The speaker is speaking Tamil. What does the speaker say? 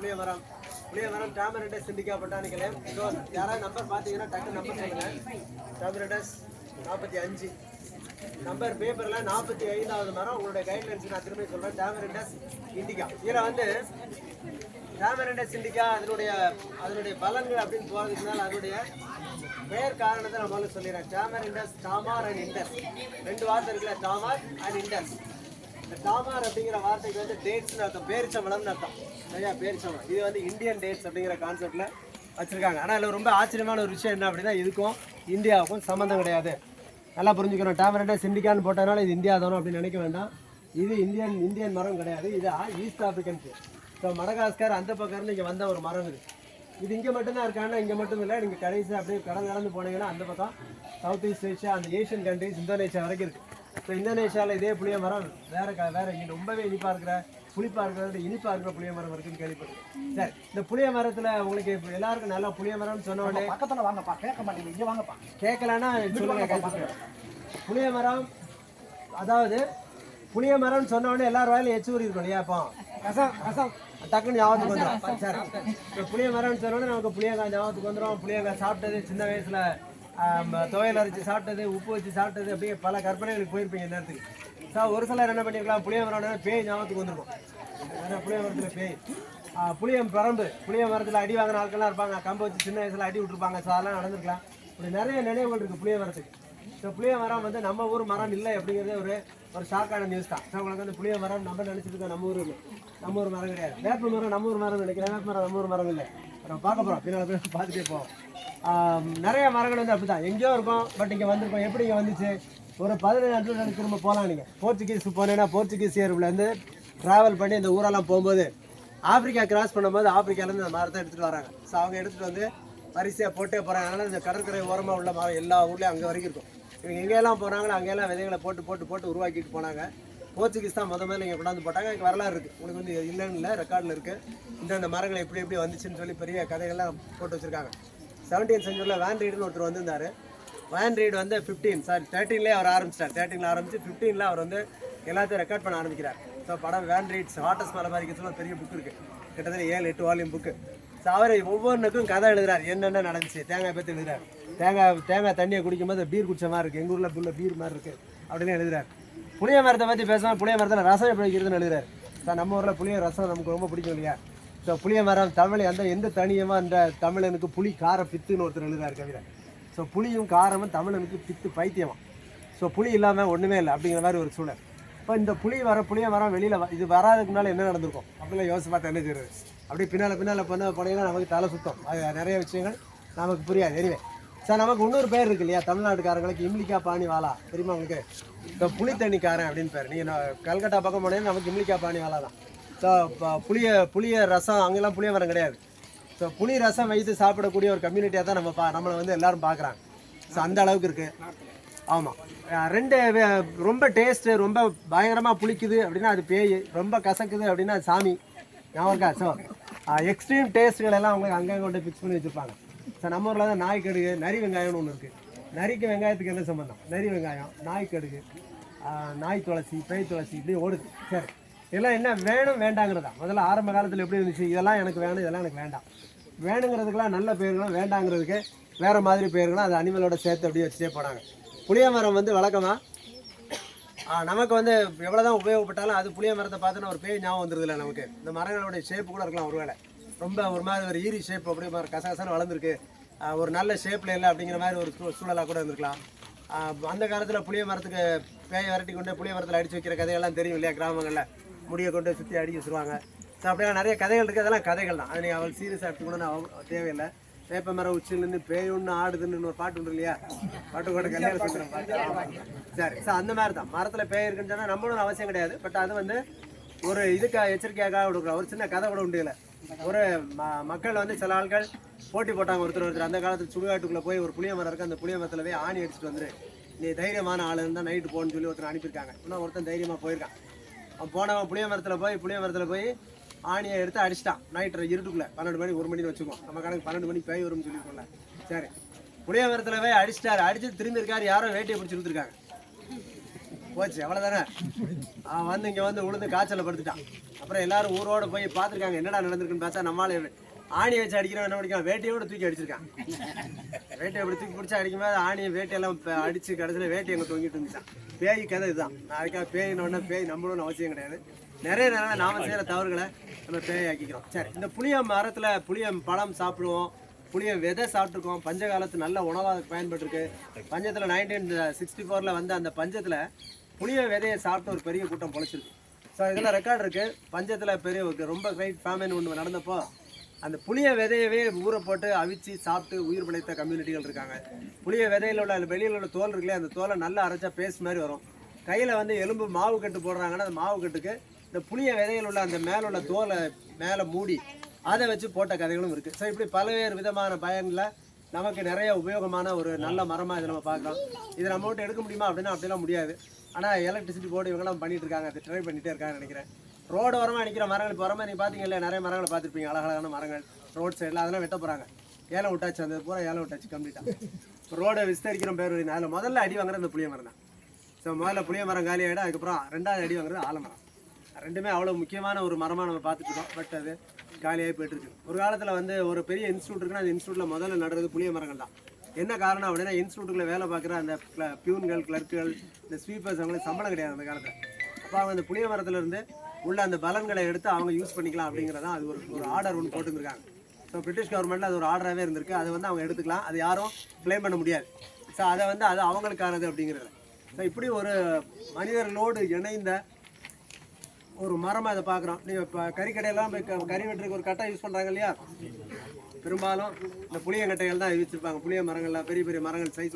புளிய மரம் டாமரண்டஸ் இண்டிகா பொட்டானிக்கல் நேம். ஸோ யாராவது நம்பர் பார்த்தீங்கன்னா டக்கு நம்பர் சொல்லுங்கள். டாமரண்டஸ் 45 நம்பர் பேப்பரில் 45வது மரம். உங்களுடைய கைட்லைன்ஸ் நான் திரும்பி சொல்கிறேன். டாமரண்டஸ் இண்டிகா. இதில் வந்து டாமரண்டஸ் இண்டிகா அதனுடைய பலன்கள் அப்படின்னு போகிறதுக்கு மேலே அதனுடைய பெயர் காரணத்தை நான் முதல்ல சொல்லிடுறேன். டாமரண்டஸ், டாமார் அண்ட் இண்டஸ், 2 வார்த்தை இருக்குல்ல, டாமார் அண்ட் இண்டஸ். இந்த டாமார் அப்படிங்கிற வார்த்தைக்கு வந்து டேட்ஸ்னு அர்த்தம், பேரிச்சம்பழம்னு அர்த்தம். சரியா, பேரிச்சம்பழம். இது வந்து இந்தியன் டேட்ஸ் அப்படிங்கிற கான்செப்டில் வச்சுருக்காங்க. ஆனால் இதில் ரொம்ப ஆச்சரியமான ஒரு விஷயம் என்ன அப்படின்னா, இதுக்கும் இந்தியாவுக்கும் சம்மந்தம் கிடையாது. நல்லா புரிஞ்சுக்கணும். டாமரண்டஸ் இண்டிகான்னு போட்டதுனால இது இந்தியா தானோ அப்படின்னு நினைக்க வேண்டாம். இது இந்தியன் மரம் கிடையாது. இது ஈஸ்ட் ஆப்பிரிக்கன். ஸோ மடகாஸ்கர் அந்த பக்கம் இருந்து இங்கே வந்த ஒரு மரம் இது இங்கே மட்டும்தான் இருக்காங்கன்னா இங்கே மட்டும் இல்லை. நீங்கள் கடைசி அப்படியே கடந்து போனீங்கன்னா அந்த பக்கம் சவுத் ஈஸ்ட் ஏஷியா, அந்த ஏஷியன் கண்ட்ரிஸ், இந்தோனேஷியா வரைக்கும் இருக்குது. ஸோ இந்தோனேஷியாவில் இதே புளிய மரம் வேறு இங்கே ரொம்பவே புளிப்பாக இருக்கிற இனிப்பாக இருக்கிற புளிய மரம் இருக்குன்னு கேள்விப்பட்டிருக்கேன். சரி, இந்த புளிய மரத்தில் உங்களுக்கு எல்லாருக்கும் நல்லா புளிய மரம்னு சொன்ன உடனே பக்கத்தில் வாங்கப்பா, கேட்க மாட்டேங்க, இங்கே வாங்கப்பா. கேட்கலான்னா சொல்லுங்க. புளிய மரம், அதாவது புளிய மரம்னு சொன்ன உடனே எல்லாரும் வாயிலும் எச்சூரி இருக்கும் இல்லையா? அப்போ ரசம் டக்குன்னு ஞாபகத்துக்கு வந்துடும். சரி, இப்போ புளிய மரம்னு சொன்னோடனே நமக்கு புளியங்காய் ஞாபகத்துக்கு வந்துடும். புளியங்காய் சாப்பிட்டது, சின்ன வயசில் துவையல் அரைச்சி சாப்பிட்டது, உப்பு வச்சு சாப்பிட்டது, அப்படியே பல கற்பனைகளுக்கு போயிருப்பீங்க நேரத்துக்கு. ஸோ ஒரு சிலர் என்ன பண்ணிருக்கலாம், புளிய மரம்னா பேய் ஞாபகத்துக்கு வந்துருக்கும். புளிய மரத்தில் பேய். புளிய மரத்தில் அடி வாங்கின ஆட்கள்லாம் இருப்பாங்க. கம்பு வச்சு சின்ன வயசில் அடி விட்டுருப்பாங்க. ஸோ அதெல்லாம் நடந்துருக்கலாம். இப்படி நிறைய நினைவுகள் இருக்குது புளிய மரத்துக்கு. ஸோ புளிய மரம் வந்து நம்ம ஊர் மரம் இல்லை அப்படிங்கிறதே ஒரு ஷாக்கான நியூஸ் தான். ஸோ உங்களுக்கு வந்து புளிய மரம் நம்ம நினச்சிட்டு இருக்கோம் நம்ம ஊர் மரம் கிடையாது. வேப்ப மரம் நம்ம ஊர் மரம் நினைக்கிறேன். வேப்ப மரம் நம்ம ஊர் மரம் இல்லை. நம்ம பார்க்க போகிறோம், பின்னால் பார்த்துட்டே போவோம். நிறைய மரங்கள் வந்து அப்படி தான் எங்கேயோ இருக்கும். பட் இங்கே வந்திருக்கோம். எப்படி இங்கே வந்துச்சு? ஒரு 15 நாள் திரும்ப போகலாம். நீங்கள் போர்ச்சுகீஸ் போனீங்கன்னா போர்ச்சுகீஸ் ஏரியிலேருந்து ட்ராவல் பண்ணி இந்த ஊரெல்லாம் போகும்போது ஆப்பிரிக்கா கிராஸ் பண்ணும்போது ஆப்பிரிக்காலேருந்து இந்த மரத்தை எடுத்துகிட்டு வராங்க. ஸோ அவங்க எடுத்துகிட்டு வந்து வரிசையாக போட்டே போகிறாங்க. அதனால் இந்த கடற்கரை ஓரமாக உள்ள மரம் எல்லா ஊர்லேயும் அங்கே வரைக்கும் இருக்கும். இவங்க எங்கேயெல்லாம் போனாங்களோ அங்கெல்லாம் விதைகளை போட்டு உருவாக்கிட்டு போனாங்க. போர்ச்சுகீஸ் தான் முதல்ல இங்கே கொண்டாந்து போட்டாங்க. எனக்கு வரலாறு இருக்குது. உங்களுக்கு வந்து இல்லைன்னு இல்லை, ரெக்கார்டில் இருக்குது. இந்த மரங்கள் எப்படி வந்துச்சுன்னு சொல்லி பெரிய கதைகள்லாம் போட்டு வச்சுருக்காங்க. 17th செஞ்சுரியில் வேன் ரீடுன்னு ஒருத்தர் வந்திருந்தார். வேன் ரீடு வந்து 13லேயே அவர் ஆரம்பிச்சிட்டார். 13ல் ஆரம்பித்து 15ல் அவர் வந்து எல்லாத்தையும் ரெக்கார்ட் பண்ண ஆரம்பிக்கிறார். ஸோ படம் வேன் ரீட்ஸ் ஹாட்டஸ்ட் மலபாரிக்கு சொல்லி பெரிய புக் இருக்குது. கிட்டத்தட்ட 7-8 வால்யூம் புக்கு. ஸோ அவர் ஒவ்வொன்றுக்கும் கதை எழுதுறாரு. என்னென்ன நடந்துச்சு, தேங்காய் பற்றி எழுதுறாரு. தேங்காய் தண்ணியை குடிக்கும்போது பீர் குடிச்ச மாதிரி இருக்குது, எங்கள் ஊரில் பீர் மாதிரி இருக்குது அப்படின்னு எழுதுறாரு. புளிய மரத்தை பற்றி பேசாமல் புளிய மரத்தில் ரசம் எப்படி வைக்கிறதுன்னு எழுதுறாரு. ஸோ நம்ம ஊரில் புளிய ரசம் நமக்கு ரொம்ப பிடிக்கும் இல்லையா? ஸோ புளிய மரம் தமிழ் எந்த தனியமாக அந்த தமிழனுக்கு புளி கார பித்துன்னு ஒருத்தர் எழுதுறாரு கவிதை. ஸோ புளியும் காரமும் தமிழனுக்கு பித்து பைத்தியமாக. ஸோ புளி இல்லாமல் ஒன்றுமே இல்லை அப்படிங்கிற மாதிரி ஒரு சூழல். இப்போ இந்த புளிய மரம் வெளியில் இது வராதுக்கு முன்னால் என்ன நடந்திருக்கும் அப்படிலாம் யோசிச்சு பார்த்தா என்ன செய்யுது? அப்படி பின்னால் போனீங்கன்னா நமக்கு தலை சுத்தம். அது நிறைய விஷயங்கள் நமக்கு புரியாது. எனிவே, சார் நமக்கு இன்னொரு பேர் இருக்கு இல்லையா? தமிழ்நாட்டுக்காரங்களுக்கு இம்லிக்கா பாணி வாலா தெரியுமா உங்களுக்கு? இப்போ புளித்தண்ணிக்காரன் அப்படின்னு பேர். நீங்கள் கல்கட்டா பக்கம் போனீங்கன்னா நமக்கு இம்லிக்கா பாணி வாலா தான். ஸோ புளிய ரசம் அங்கெல்லாம் புளிய மரம் கிடையாது. ஸோ புளி ரசம் வைத்து சாப்பிடக்கூடிய ஒரு கம்யூனிட்டியாக தான் நம்மளை வந்து எல்லோரும் பார்க்குறாங்க. ஸோ அந்த அளவுக்கு இருக்குது. ஆமாம், ரொம்ப டேஸ்ட்டு, ரொம்ப பயங்கரமாக புளிக்குது அப்படின்னா அது பேய், ரொம்ப கசக்குது அப்படின்னா அது சாமி. ஞாபகம் இருக்கா? ஸோ எக்ஸ்ட்ரீம் டேஸ்ட்டுகள் எல்லாம் அவங்களுக்கு அங்கங்கே கொண்டு ஃபிக்ஸ் பண்ணி வச்சுருப்பாங்க. ஸோ நம்ம ஊரில் தான் நாய்க்கடுகு, நரி வெங்காயம்னு ஒன்று இருக்குது. நரிக்கு வெங்காயத்துக்கு என்ன சம்பந்தம்? நரி வெங்காயம், நாய்க்கடுகு, நாய் துளசி, பேய் துளசி இப்படி ஓடுது. சரி, இதெல்லாம் என்ன வேணும் வேண்டாங்கிறதா? முதல்ல ஆரம்ப காலத்தில் எப்படி இருந்துச்சு? இதெல்லாம் எனக்கு வேணும், இதெல்லாம் எனக்கு வேண்டாம். வேணுங்கிறதுக்கெல்லாம் நல்ல பேர்களும், வேண்டாங்கிறதுக்கு வேறு மாதிரி பேர்களும் அது அனிமலோட சேர்த்து அப்படியே வச்சுட்டே போனாங்க. புளிய மரம் வந்து வழக்கமாக நமக்கு வந்து எவ்வளோ தான் உபயோகப்பட்டாலும் அது புளிய மரத்தை பார்த்தோன்னா ஒரு பேய் ஞாபகம் வந்துடுது இல்லை நமக்கு. இந்த மரங்களுடைய ஷேப்பு கூட இருக்கலாம் ஒருவேளை. ரொம்ப ஒரு மாதிரி ஒரு ஈரி ஷேப் அப்படியே மாதிரி கசகசன்னு வளர்ந்துருக்கு, ஒரு நல்ல ஷேப்பில் இல்லை அப்படிங்கிற மாதிரி ஒரு சூழலாக கூட இருந்திருக்கலாம். அந்த காலத்தில் புளிய மரத்துக்கு பேயை விரட்டி கொண்டு புளிய மரத்தில் அடித்து வைக்கிற கதையெல்லாம் தெரியும் இல்லையா? கிராமங்களில் முடியை கொண்டு சுற்றி அடிக்க வச்சுருவாங்க. ஸோ அப்படியே நிறைய கதைகள் இருக்குது. அதெல்லாம் கதைகள் தான். அது நீங்கள் அவள் சீரியஸாக எடுத்துக்கணும்னு தேவையில்லை. வேப்ப மரம் உச்சிலேருந்து பேய் ஒன்று ஆடுதுன்னு ஒரு பாட்டு உண்டு இல்லையா? பாட்டு கூட கல்யாணம் சொல்கிறேன் பாட்டு. சரி, ஸோ அந்த மாதிரி தான் மரத்தில் பேய் இருக்குன்னு சொன்னால் நம்மளும் அவசியம் கிடையாது. பட் அது வந்து ஒரு இதுக்காக எச்சரிக்கையாக கொடுக்குறோம். ஒரு சின்ன கதை கூட உண்டு இல்லை. ஒரு மக்கள் வந்து சில ஆட்கள் போட்டி போட்டாங்க ஒருத்தர். அந்த காலத்தில் சுடுகாட்டுக்குள்ளே போய் ஒரு புளிய மரம் இருக்குது, அந்த புளிய மரத்தில் போய் ஆணி அடிச்சுட்டு வந்துரு, நீ தைரியமான ஆள் இருந்தால் நைட்டு போகணுன்னு சொல்லி ஒருத்தர் அனுப்பியிருக்காங்க. இன்னும் ஒருத்தன் தைரியமாக போயிருக்கான். அவன் போனவன் புளிய மரத்தில் போய் ஆணியை எடுத்து அடிச்சிட்டான். நைட்டு இருட்டுக்குள்ளே 12 மணி 1 மணின்னு வச்சுக்கோம். நம்ம கணக்கு 12 மணிக்கு பேய் வரும்னு சொல்லியிருக்கோம்ல. சரி, புளிய மரத்தில் போய் அடிச்சிட்டாரு. அடிச்சுட்டு திரும்பி இருக்காரு. யாரோ வேட்டியை பிடிச்சி கொடுத்துருக்காங்க. போச்சு அவ்வளோதானே. அவன் வந்து இங்கே வந்து உளுந்து காய்ச்சல படுத்துட்டான். அப்புறம் எல்லாரும் ஊரோட போய் பார்த்துருக்காங்க என்னடா நடந்திருக்குன்னு பார்த்தா நம்மளால ஆணி வச்சு அடிக்கிறோம், என்ன பண்ணிக்கலாம் வேட்டையோடு தூக்கி அடிச்சிருக்கான். வேட்டை அப்படி தூக்கி பிடிச்சி அடிக்கும்போது ஆணியை வேட்டையெல்லாம் அடிச்சு கடைசியில் வேட்டை எங்கே தொங்கிட்டு இருந்துச்சான். பேய் கதை இதுதான். நாளைக்காக பேயினோடனே பேய் நம்மளும் அவசியம் கிடையாது. நிறைய நேரம் நாம செய்கிற தவறுகளை நம்ம பேய் ஆக்கிக்கிறோம். சரி, இந்த புளிய மரத்தில் புளிய பழம் சாப்பிடுவோம், புளிய விதை சாப்பிட்ருக்கோம். பஞ்ச காலத்து நல்ல உணவாக பயன்பட்டுருக்கு. பஞ்சத்தில் 1964 வந்து அந்த பஞ்சத்தில் புளிய விதையை சாப்பிட்டு ஒரு பெரிய கூட்டம் பொழைச்சிருக்கு. ஸோ இதெல்லாம் ரெக்கார்டு இருக்குது. பஞ்சத்தில் பெரிய ரொம்ப கிரைட் ஃபேமின் ஒன்று நடந்தப்போ அந்த புளிய விதையவே ஊற போட்டு அவிச்சு சாப்பிட்டு உயிர் பிழைத்த கம்யூனிட்டிகள் இருக்காங்க. புளிய விதையில் உள்ள வெளியில் உள்ள தோல் இருக்குல்லையே, அந்த தோலை நல்லா அரைச்சா பேஸ்ட் மாதிரி வரும். கையில் வந்து எலும்பு மாவு கட்டு போடுறாங்கன்னா அந்த மாவு கட்டுக்கு இந்த புளிய விதையில் உள்ள அந்த மேலே உள்ள தோலை மேலே மூடி அதை வச்சு போட்ட கதைகளும் இருக்குது. ஸோ இப்படி பல்வேறு விதமான பயனில் நமக்கு நிறைய உபயோகமான ஒரு நல்ல மரமாக இதை நம்ம பார்க்கலாம். இதை நம்ம விட்டு எடுக்க முடியுமா அப்படின்னா அப்படிலாம் முடியாது. ஆனால் எலக்ட்ரிசிட்டி போர்டு இவங்கெல்லாம் பண்ணிட்டு இருக்காங்க, அதை ட்ரை பண்ணிகிட்டே இருக்காங்கன்னு நினைக்கிறேன். ரோடு ஓரமாக நிற்கிற மரங்கள் இப்போ வரமா நீங்கள் பார்த்தீங்கல்ல, நிறைய மரங்களை பார்த்துருப்பீங்க, அழகழகான மரங்கள் ரோட் சைடில். அதெல்லாம் வெட்ட போகிறாங்க. ஏலம் விட்டாச்சு, அந்த பூரா ஏலம் விட்டாச்சு கம்ப்ளீட்டாக. ரோடை விஸ்தரிக்கிற பேர் அதில் முதல்ல அடி வாங்குறது அந்த புளிய மரம் தான். ஸோ முதல்ல புளிய மரம் காலி ஆகிடும், அதுக்கப்புறம் ரெண்டாவது அடி வாங்குறது ஆலமரம். ரெண்டுமே அவ்வளோ முக்கியமான ஒரு மரமாக நம்ம பார்த்துட்ருக்கோம். பட் அது காலியாகி போயிட்டுருக்கு. ஒரு காலத்தில் வந்து ஒரு பெரிய இன்ஸ்டியூட் இருக்குன்னா அந்த இன்ஸ்டியூட்டில் முதல்ல நடுறது புளிய மரங்கள் தான். என்ன காரணம் அப்படின்னா இன்ஸ்டியூட்டில் வேலை பார்க்குற அந்த பியூன்கள், கிளர்க்குகள், இந்த ஸ்வீப்பர்ஸ் அவங்களுக்கு சம்பளம் கிடையாது அந்த காலத்தில். அப்போ அவங்க அந்த புளிய மரத்துலேருந்து உள்ள அந்த பலன்களை எடுத்து அவங்க யூஸ் பண்ணிக்கலாம் அப்படிங்கிறதான் அது ஒரு ஆர்டர் ஒன்று போட்டுருக்காங்க. ஸோ பிரிட்டிஷ் கவர்மெண்ட்டில் அது ஒரு ஆர்டராகவே இருந்திருக்கு. அதை வந்து அவங்க எடுத்துக்கலாம், அது யாரும் கிளைம் பண்ண முடியாது. ஸோ அதை வந்து அது அவங்களுக்கானது அப்படிங்கிறது. ஸோ இப்படி ஒரு மனிதர்களோடு இணைந்த ஒரு மரமாக இதை பார்க்குறோம். நீங்கள் இப்போ கறிக்கடையெல்லாம் போய் கறி வெட்டுறதுக்கு ஒரு கட்டை யூஸ் பண்ணுறாங்க இல்லையா, பெரும்பாலும் இந்த புளியங்கட்டைகள் தான் வச்சுருப்பாங்க. புளிய மரங்கள்லாம் பெரிய பெரிய மரங்கள் சைஸ்